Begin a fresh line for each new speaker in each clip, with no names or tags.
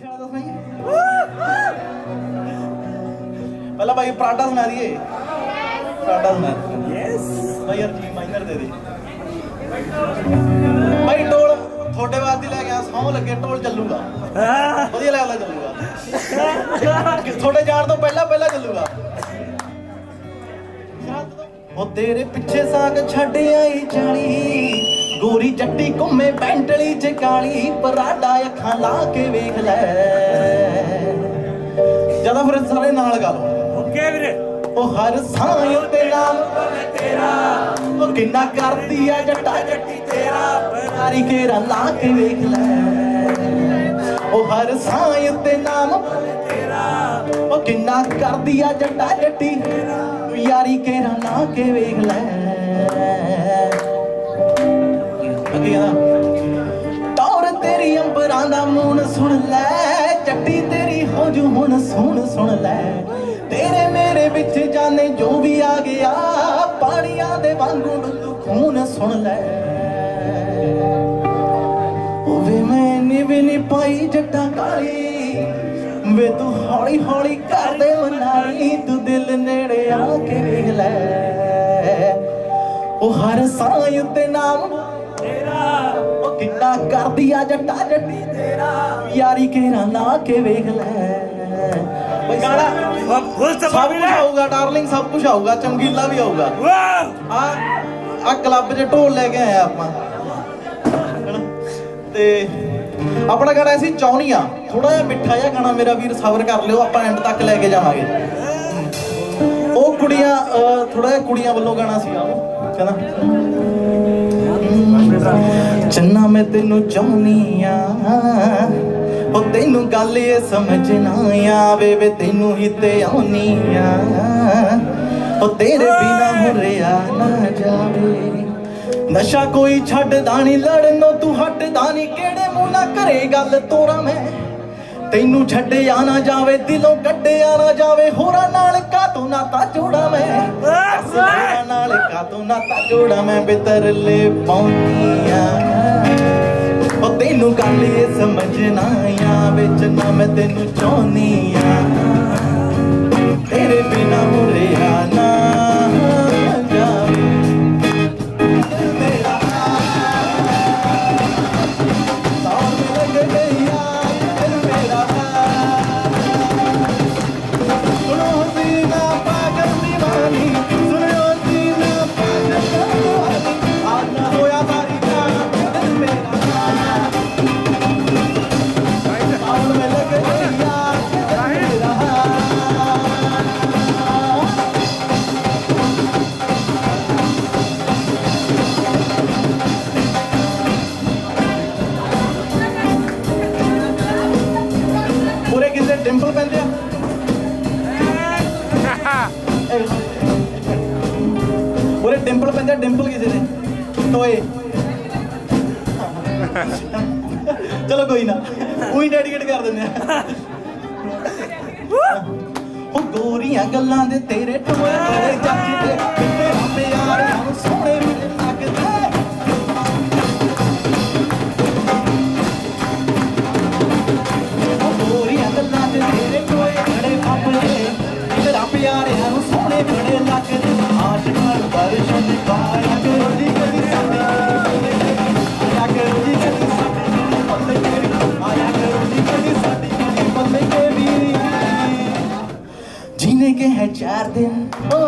पीछे वाला दसना ही पहला भाई पराठा सुना दिए पराठा सुना यस भाई यार जी माइनर दे दे भाई टोल थोड़े बाद ही ले गया सौ लगे टोल चलूगा वधिया लेवल चलूगा थोड़े जान तो पहला पहला चलूगा ओ तेरे पिछे साग छड़ आई जानी गोरी जट्टी घुमे बैंटली च काली पराडा अखां ला के वेख लै ज्यादा फिर सारे नाल गा लो ओके वीरे ओ हर साई ते नाम तेरा ओ किन्ना करदी आ जट्टा जट्टी तेरा यारी केरा ला के वेख लै ओ हर साई ते नाम तेरा ओ किन्ना करदी आ जट्टा जट्टी यारी केरा ला के वेख लै टौर तेरी अंबरां दा मून सुन लै चट्टी तेरी हो जू हुण सुन सुन लै तेरे मेरे विच जाने जो भी आ गया पानियां दे वांगू डुल्लू खून सुन लै वे मैंने भी नहीं पाई जट्टा काली वे तू हौली हौली कर दे मनाई तू दिल नेड़े आके वेख लै ओ हर साई उत्ते नाम तेरा ओ किन्ना कर दिया जट्टा जट्टी तेरा यारी केरा ला के वेख लै गाना सब कुछ आऊगा डार्लिंग सब कुछ आऊगा चमकीला भी आऊगा आ क्लब च ढोल लेके आए आपां ते अपना गाना ऐसी चाहनी थोड़ा जिहा मिठा जिहा गाना मेरा वीर सबर कर लियो आप एंड तक लेके जावांगे वो कुड़ियां थोड़ा जिहा कुड़ियां वालों गाना सीगा कहना चन्ना मैं तेनू चाहनी ओ तेनू गल ये समझ ना आवे वे तेनू ही ते आउनी ओ तेरे बिना मुरिया ना जावे नशा कोई छड्डदा नहीं लड़नो तू हटदा नहीं केड़े मुंह ना करे गल तोरा मैं तेनू छड्डिया ना जावे दिलों कड्डिया ना जावे होरां नाल कातों नाता जोड़ा मैं होरां नाल कातों नाता जोड़ा मैं बेतरले पाउनिया ओ तेनू गल ये समझना आवे चन्ना मैं तेनू चाहनी तेरे बिना मुरिया ना जावे डिंपल पहनते पूरे डिंपल पहनते डिंपल किसी ने टोए चलो कोई ना वही डेडिकेट कर देने गोरियां गल्लां दे तेरे टोए जचदे तेरा प्यार हम सोहणे मिल लगदे गोरियां गल्लां दे तेरे टोए बड़े अपने तेरा प्यार हम सोहणे बड़े लगदे आशिकां दर्शन पाया करो जी कदी साडे आया करो जी कदी साडे बंदे तेरी आया करो जी कदी साडी बंदे के वीर जीने के हैं 4 दिन ओ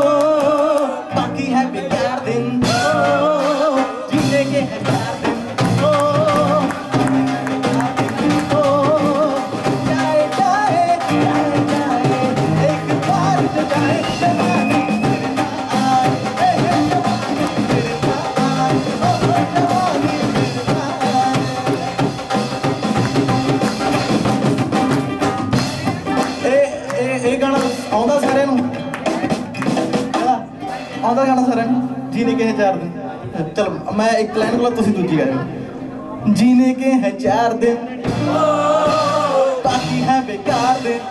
बाकी है बेकार दिन ओ जीने के हैं 4 दिन ओ जाए जाए जाए जाए एक बार जो जाए जवानी गाना आउंदा सारे नूं आउंदा गाना सारे नूं जीने के हैं 4 दिन चलो मैं एक लाइन बोला तुसीं दूजी गाओ जीने के हैं 4 दिन बाकी है बेकार दिन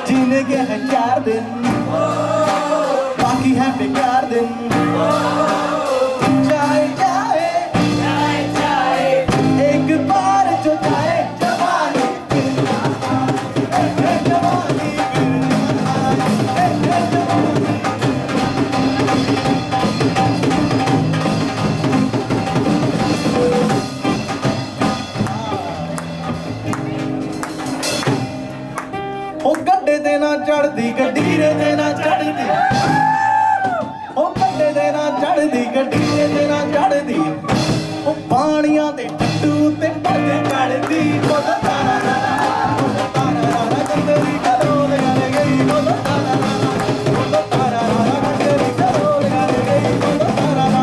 जीने के हैं 4 दिन बाकी है बेकार दिन जाए जाए जाए जाए एक बार जो जाए जवानी ਦੇ ਨਾ ਚੜਦੀ ਗੱਡੀ ਰੇ ਦੇ ਨਾ ਚੜਦੀ ਉਹ ਕੱਡੇ ਦੇ ਨਾ ਚੜਦੀ ਗੱਡੀ ਰੇ ਦੇ ਨਾ ਚੜਦੀ ਉਹ ਪਾਣੀਆਂ ਦੇ ਟੱਟੂ ਤੇ ਪੱਗ ਚੜਦੀ ਬੋਲ ਤਾਰਾ ਤਾਰਾ ਕੰਦਰੀ ਕਦੋਂ ਲਗਾ ਗਈ ਬੋਲ ਤਾਰਾ ਤਾਰਾ ਕੰਦਰੀ ਕਦੋਂ ਲਗਾ ਗਈ ਬੋਲ ਤਾਰਾ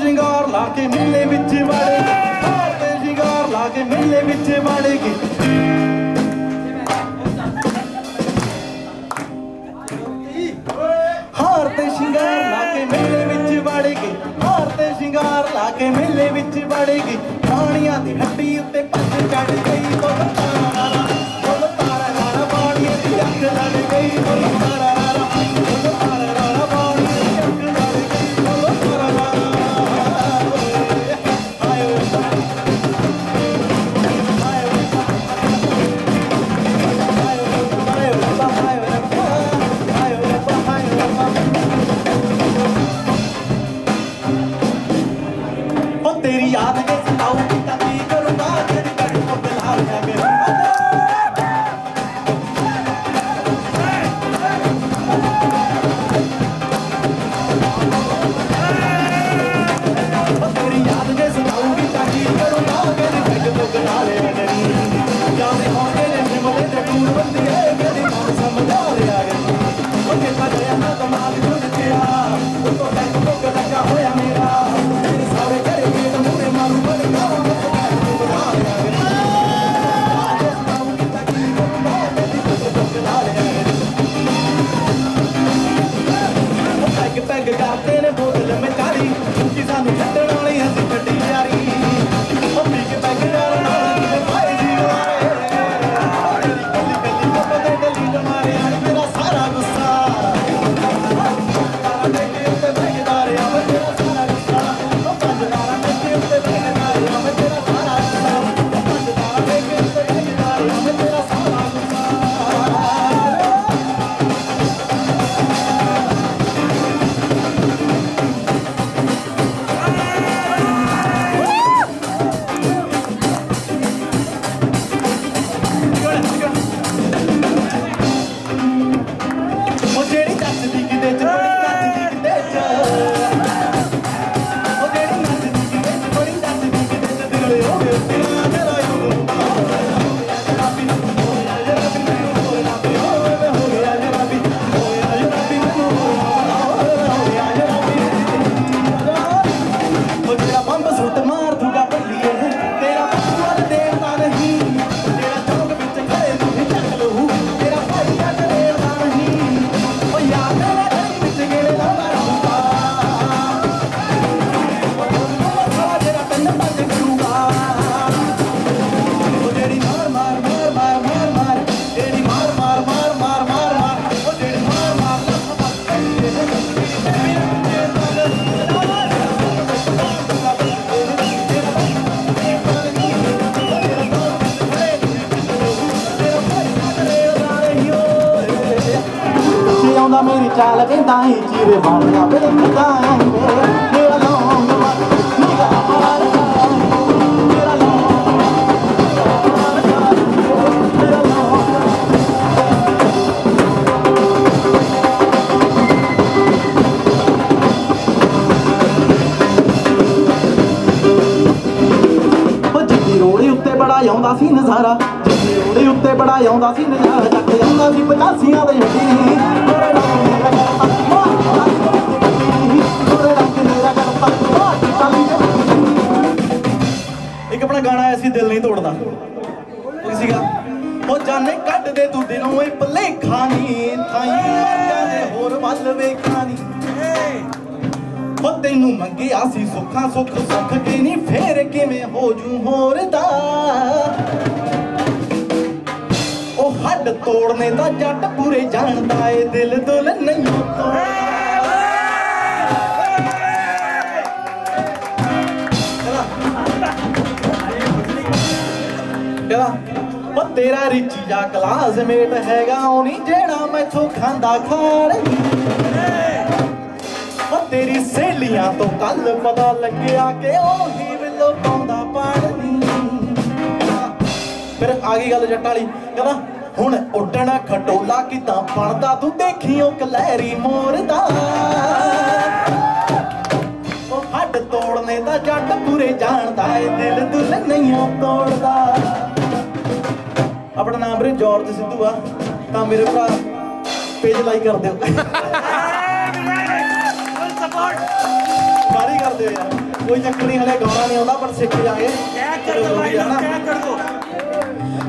ਸ਼ਿੰਗਾਰ ਲਾ ਕੇ ਮੇਲੇ ਵਿੱਚ ਵੜ ਹਾਰ ਤੇ ਸ਼ਿੰਗਾਰ ਲਾ ਕੇ ਮੇਲੇ ਵਿੱਚ ਵੜ ਗਈ ਹਾਰ ਤੇ ਸ਼ਿੰਗਾਰ ਲਾ ਕੇ ਮੇਲੇ ਵਿੱਚ ਵੜ ਗਈ ਹਾਰ ਤੇ ਸ਼ਿੰਗਾਰ ਲਾ ਕੇ ਮੇਲੇ ਵਿੱਚ ਵੜ ਗਈ ਪਾਣੀਆਂ ਦੀ ਹੱਡੀ ਉੱਤੇ ਪੱਗ ਚੜ ਗਈ ਬੋਲ ਤਾਰਾ ਤਾਰਾ ਪਾਣੀਆਂ ਦੀ ਅੱਖ ਲੜ ਗਈ ਬੋਲ ਤਾਰਾ तेरी याद के सताऊंगी तब भी करूंगा तेरी कट को बिला जागे तेरी याद के सताऊंगी तब भी करूंगा तेरी कट को बिला जागे जाने कौन तेरे निमले ते टूर बंदी है मेरी बात समझ आ रहा है ओके का गया ना कमाल तुझ तेरा वो तो बैंक को लगा होया मेरा तेरे सारे पैग करते ने बोतल में चारी कि सानू छड्डण वाली हंसी कड्डी यारी ओ पी के पैग डालना भाई जी वाले तेरी गली गली कपड़े गली मारे यार मेरा सारा गुस्सा तारा देखे उत्ते बैगदार आ मैं तेरा सारा गुस्सा ओ पंज तारा देखे उत्ते बैगदार आ मैं तेरा सारा गुस्सा पंज तारा देखे उत्ते बैगदार आ मैं तेरा सारा गुस्सा मेरी चाल के दाई चीरे मारिया बेले जाएंगे मेरा लौंग मेरा हार मेरा लौंग मेरा लौंग ओ जिद्दी रोड़े उत्ते बड़ा आउंदा सी नज़ारा जिद्दी रोड़े उत्ते बड़ा आउंदा सी नज़ारा जट आउंदा सी 85 दे हड्डी एक अपना गाना ऐसी दिल नहीं तोड़ता वो जाने कट दे तू दिलों भुलेखा नी थाई होर वल वेखा नी वो तेनू मंगिया सी सुखा सुख सुख के नी फेर किवें हो जू होर दा ओ हड तोड़ने दा जट पूरे जानदा ए दिल दुल नहीं तो ਉਹ ਤੇਰਾ ਰਿਚੀ ਜਾ ਕਲਾਸਮੇਟ ਹੈਗਾ ਉਹ ਨਹੀਂ ਜਿਹੜਾ ਮੈਥੋਂ ਖਾਂਦਾ ਖਾਣ ਉਹ ਤੇਰੀ ਸਹੇਲੀਆਂ ਤੋਂ ਕੱਲ ਪਤਾ ਲੱਗਿਆ ਕਿ ਉਹੀ ਵਿੱਲੋ ਪਾਉਂਦਾ ਪਾਣੀ ਫਿਰ ਆ ਗਈ ਗੱਲ ਜੱਟ ਵਾਲੀ ਕਹਿੰਦਾ ਹੁਣ ਉੱਡਣਾ ਖਟੋਲਾ ਕਿਦਾਂ ਬਣਦਾ ਤੂੰ ਦੇਖੀਓ ਕਲੈਰੀ ਮੋਰ ਦਾ ਉਹ ਹੱਡ ਤੋੜਨੇ ਤਾਂ ਜੱਟ ਪੂਰੇ ਜਾਣਦਾ ਏ ਦਿਲ ਦੁਲ ਨਹੀਂ ਤੋੜਦਾ ਆਪਣਾ ਨਾਮ ਵੀਰੇ ਜਾਰਜ ਸਿੱਧੂ ਆ ਤਾਂ ਮੇਰੇ ਭਰਾ ਪੇਜ ਲਾਈਕ ਕਰ ਦਿਓ ਕਾਰੀ ਕਰ ਦਿਓ ਯਾਰ ਕੋਈ ਚੱਕਰ ਨਹੀਂ ਹਲੇ ਗਾਉਣਾ ਨਹੀਂ ਆਉਂਦਾ ਪਰ ਸਿੱਖ ਜਾਗੇ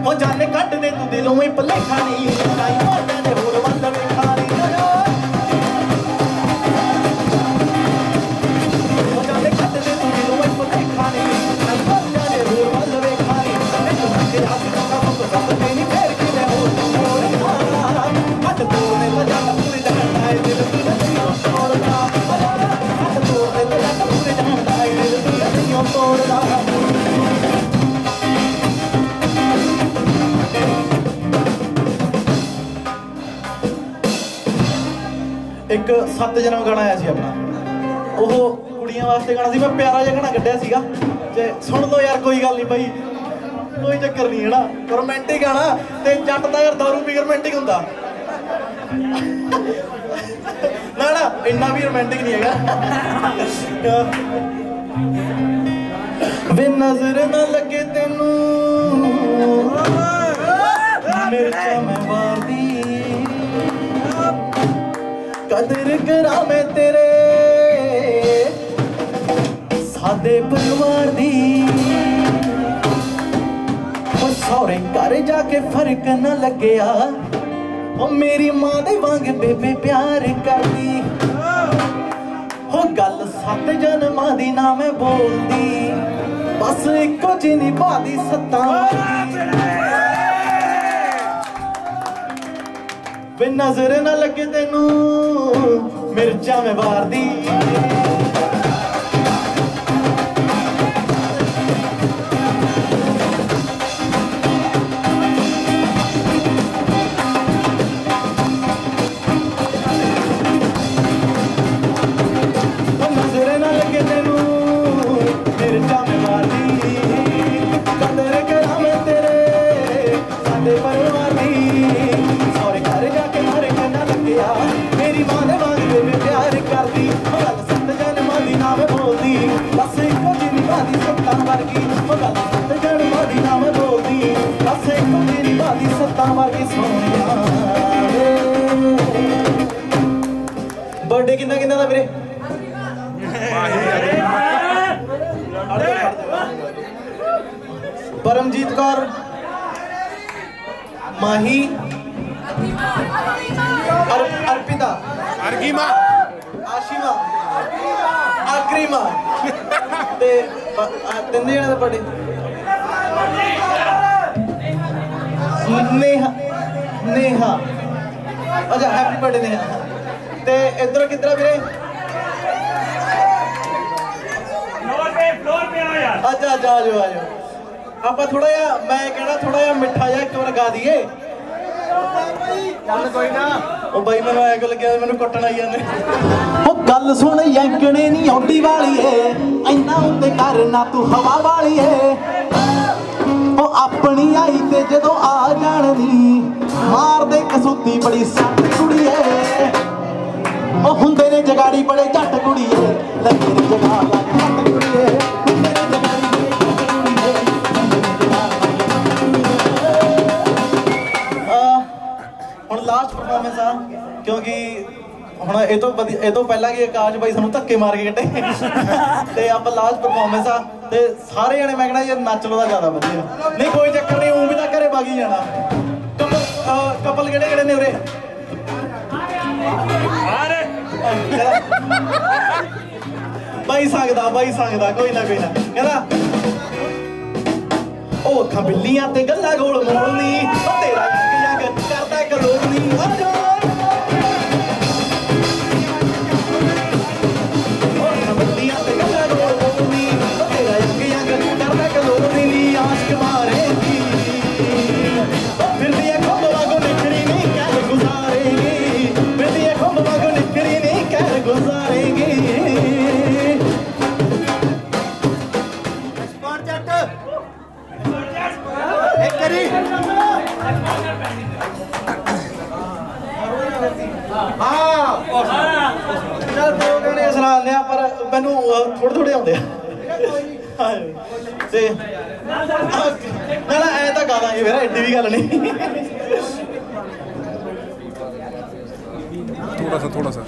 ਉਹ ਜਾਨੇ ਕੱਢ ਦੇ ਤੂੰ ਦਿਲੋਂ ਹੀ ਭਲੇਖਾ ਨਹੀਂ ਕਾਈ ਮੋਢਿਆਂ ਦੇ ਹੋਰ ਵੱਲ ਵੇਖਾ ਨਹੀਂ ਉਹ ਜਾਨੇ ਕੱਢ ਦੇ ਤੂੰ ਦਿਲੋਂ ਹੀ ਭਲੇਖਾ ਨਹੀਂ ਕਾਈ ਮੋਢਿਆਂ ਦੇ ਹੋਰ ਵੱਲ ਵੇਖਾ ਨਹੀਂ ਤੇ ਹੱਥ ਤੋਂ ਕੰਮ ਤੋਂ ਸਭ ਤੇ ਨਹੀਂ ਫੇਰ ਕੇ ਲੈ ਹੋਰ ਹੱਥ ਤੋੜਨੇ ਤਾਂ ਜੱਟ ਪੂਰੇ ਜਾਣਦਾ ਏ ਦਿਲ ਤੂੰ ਨਹੀਂ ਤੋੜਦਾ ਹੱਥ ਤੋੜਨੇ ਤਾਂ ਜੱਟ ਪੂਰੇ ਜਾਣਦਾ ਏ ਦਿਲ ਤੂੰ ਨਹੀਂ ਤੋੜਦਾ ਇੱਕ 7 ਜਨਮ ਗਾਣਾ ਆਇਆ ਸੀ ਆਪਣਾ ਉਹ ਕੁੜੀਆਂ ਵਾਸਤੇ ਗਾਣਾ ਸੀ ਮੈਂ ਪਿਆਰਾ ਜਿਹਾ ਗਾਣਾ ਕੱਢਿਆ ਸੀਗਾ ਤੇ ਸੁਣ ਲਓ ਯਾਰ ਕੋਈ ਗੱਲ ਨਹੀਂ ਬਾਈ ਕੋਈ ਚੱਕਰ ਨਹੀਂ ਹੈਨਾ ਰੋਮਾਂਟਿਕ ਗਾਣਾ ਤੇ ਜੱਟ ਦਾ ਯਾਰ ਦਾਰੂ ਪੀ ਕੇ ਰੋਮਾਂਟਿਕ ਹੁੰਦਾ ਨਾ ਨਾ ਇੰਨਾ ਵੀ ਰੋਮਾਂਟਿਕ ਨਹੀਂ ਹੈਗਾ ਵੇ ਨਜ਼ਰ ਨਾ ਲੱਗੇ ਤੈਨੂੰ ਮਿਰਚਾਂ ਮੈਂ ਵਾਰਦੀ ਕਦਰ ਕਰਾਂ ਮੈਂ ਤੇਰੇ ਸਾਦੇ ਪਰਿਵਾਰ ਦੀ ਉਹ ਸਹੁਰੇ ਘਰ ਜਾ ਕੇ ਫਰਕ ਨਾ ਲੱਗਿਆ ਉਹ ਮੇਰੀ ਮਾਂ ਦੇ ਵਾਂਗ ਬੇਬੇ ਪਿਆਰ ਕਰਦੀ ਉਹ ਗੱਲ 7 ਜਨਮਾਂ ਦੀ ਨਾ ਮੈਂ ਬੋਲਦੀ ਬਸ ਇੱਕੋ ਜਿਹੀ ਨਿਭਾਦੀ ਸੱਤਾਂ ਵੇ ਨਜ਼ਰ ਨਾ ਲੱਗੇ ਤੈਨੂੰ ਮਿਰਚਾਂ ਮੈਂ ਵਾਰਦੀ ਨਜ਼ਰ ਨਾ ਲੱਗੇ ਤੈਨੂੰ ਮਿਰਚਾਂ ਮੈਂ ਵਾਰਦੀ ਕਦਰ ਕਰਾਂ ਮੈਂ ਤੇਰੇ ਸਾਡੇ ਪਰਿਵਾਰ ਦੀ ਸਹੁਰੇ ਘਰ ਜਾ ਕੇ ਫਰਕ ਨਾ ਲੱਗਿਆ ਮੇਰੀ ਮਾਂ ਦੇ ਵਾਂਗ ਬੇਬੇ ਪਿਆਰ ਕਰਦੀ ਉਹ ਗੱਲ 7 ਜਨਮਾਂ ਦੀ ਨਾ ਮੈਂ ਬੋਲਦੀ ਬਸ ਇੱਕੋ ਜਿਹੀ ਨਿਭਾਦੀ ਸੱਤਾਂ ਵਰਗੀ ਉਹ ਗੱਲ 7 ਜਨਮਾਂ ਦੀ ਨਾ ਮੈਂ ਬੋਲਦੀ ਬਸ ਇੱਕੋ ਜਿਹੀ ਨਿਭਾਦੀ ਸੱਤਾਂ ਵਰਗੀ ਸੋਹਣਿਆ ਬਰਥਡੇ ਕਿੰਨਾ ਕਿੰਨਾ ਦਾ ਵੀਰੇ परमजीत कौर माही अर्पिता
अर्गिमा
आशिमा आक्रीमा ते तीन जने दा बर्थडे नेहा नेहा अच्छा हैप्पी बर्थडे नेहा ते इधर किधर वीरे अच्छा अच्छा आ जाओ ਆਪਾਂ ਥੋੜਾ ਜਿਹਾ ਮੈਂ ਕਹਿਣਾ ਥੋੜਾ ਜਿਹਾ ਮਿੱਠਾ ਜਿਹਾ ਇੱਕ ਵਾਰ ਗਾ ਦਈਏ ਚੱਲ ਕੋਈ ਨਾ ਉਹ ਬਾਈ ਮੈਨੂੰ ਐ ਕੋ ਲੱਗਿਆ ਮੈਨੂੰ ਕੁੱਟਣ ਆਈ ਜਾਂਦੇ ਉਹ ਗੱਲ ਸੁਣ ਯੰਕਣੇ ਨਹੀਂ ਆਉਂਦੀ ਵਾਲੀਏ ਇੰਨਾ ਉੱਤੇ ਕਰਨਾ ਤੂੰ ਹਵਾ ਵਾਲੀਏ ਉਹ ਆਪਣੀ ਆਈ ਤੇ ਜਦੋਂ ਆ ਜਾਣਦੀ ਮਾਰਦੇ ਕਸੂਤੀ ਬੜੀ ਸੱਟ ਕੁੜੀਏ ਉਹ ਹੁੰਦੇ ਨੇ ਜਗਾੜੀ ਬੜੇ ਝੱਟ ਕੁੜੀਏ ਲੱਗੇ ਨੇ ਜਗਾ ਲੱਗ ਝੱਟ ਕੁੜੀਏ ਲਾਸਟ ਪਰਫਾਰਮੈਂਸ ਆ ਕਿਉਂਕਿ ਹੁਣ ਇਹ ਤੋਂ ਪਹਿਲਾਂ ਕਿ ਆਕਾਸ਼ ਬਾਈ ਸਾਨੂੰ ਧੱਕੇ ਮਾਰ ਕੇ ਕੱਢੇ ਤੇ ਆਪਾਂ ਲਾਸਟ ਪਰਫਾਰਮੈਂਸ ਆ ਤੇ ਸਾਰੇ ਜਣੇ ਮੈਂ ਕਹਿਣਾ ਇਹ ਨੱਚ ਲੋ ਦਾ ਜ਼ਿਆਦਾ ਵਧੀਆ ਨਹੀਂ ਕੋਈ ਚੱਕਰ ਨਹੀਂ ਉਹ ਵੀ ਤਾਂ ਘਰੇ ਬਾਗੀ ਜਾਣਾ ਕਪਲ ਕਿਹੜੇ ਕਿਹੜੇ ਨੇ ਉਰੇ ਬਾਈ ਸੰਗਦਾ ਕੋਈ ਨਾ ਕਹਿੰਦਾ ਉਹ ਅੱਖਾਂ ਬਿੱਲੀਆਂ ਤੇ ਗੱਲਾਂ ਗੋਲ ਮੋੜਨੀ ਉਹ ਤੇਰਾ ਜੱਗ ਕਰਦਾ ਕਲੋਨੀ ਉਹ ਬਿੱਲੀਆਂ ਤੇ ਗੱਲਾਂ ਗੋਲ ਮੋੜਨੀ ਉਹ ਤੇਰਾ ਜੱਗ ਕਰਦਾ ਕਲੋਨੀ ਨੀ ਆਸ਼ਕ ਮਾਰੇ ਦੀ चल दो गाने सुना लिया पर मैनू थोड़े थोड़े आते ना ऐ तो गा लांगे फिर एड्डी भी गल नहीं
थोड़ा सा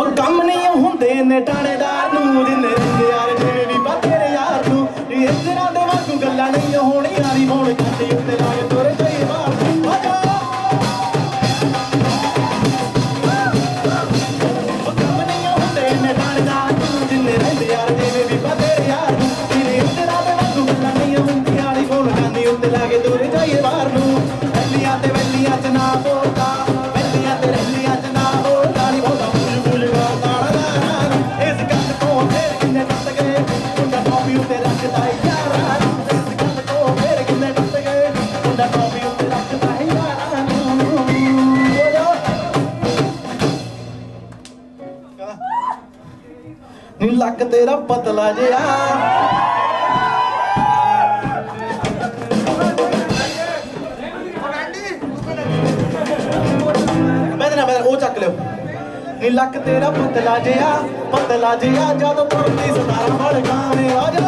और कम नहीं होंदे ने ठाणेदार नूं जिन्ने रहिंदे यार जिवें भी बा तेरे यार नूं इस तरह दे वांगू गल्लां नहीं होणी यारी मोड़ छड्डी उत्ते लाए तुर जाई बाहर कम नहीं होंदे ने ठाणेदार नूं जिन्ने रहिंदे यार जिवें भी बा तेरे यार नूं इस तरह दे वांगू गल्लां नहीं होंदी यारी मोड़ छड्डी उत्ते लाए तुर जाई बाहर नूं वैलियां ते वैलियां च ना बोलदा वैलियां ते वैलियां च ना बोलदा नी बोलदा बुल इस गल तो फिर किन्ने टप गए मुंडा टॉपी उत्ते रखदा यारा इस गल तो फिर किन्ने टप गए मुंडा टॉपी उत्ते रखदा यारा नी लक तेरा पतला जिहा ਉਹ ਚੱਕ ਲਿਓ ਨੀ ਲੱਕ ਤੇਰਾ ਪਤਲਾ ਜਿਹਾ ਜਦੋਂ ਤੁਰਦੀ ਸਤਾਰਾ ਬੜ ਗਾਵੇਂ ਆ ਜਾ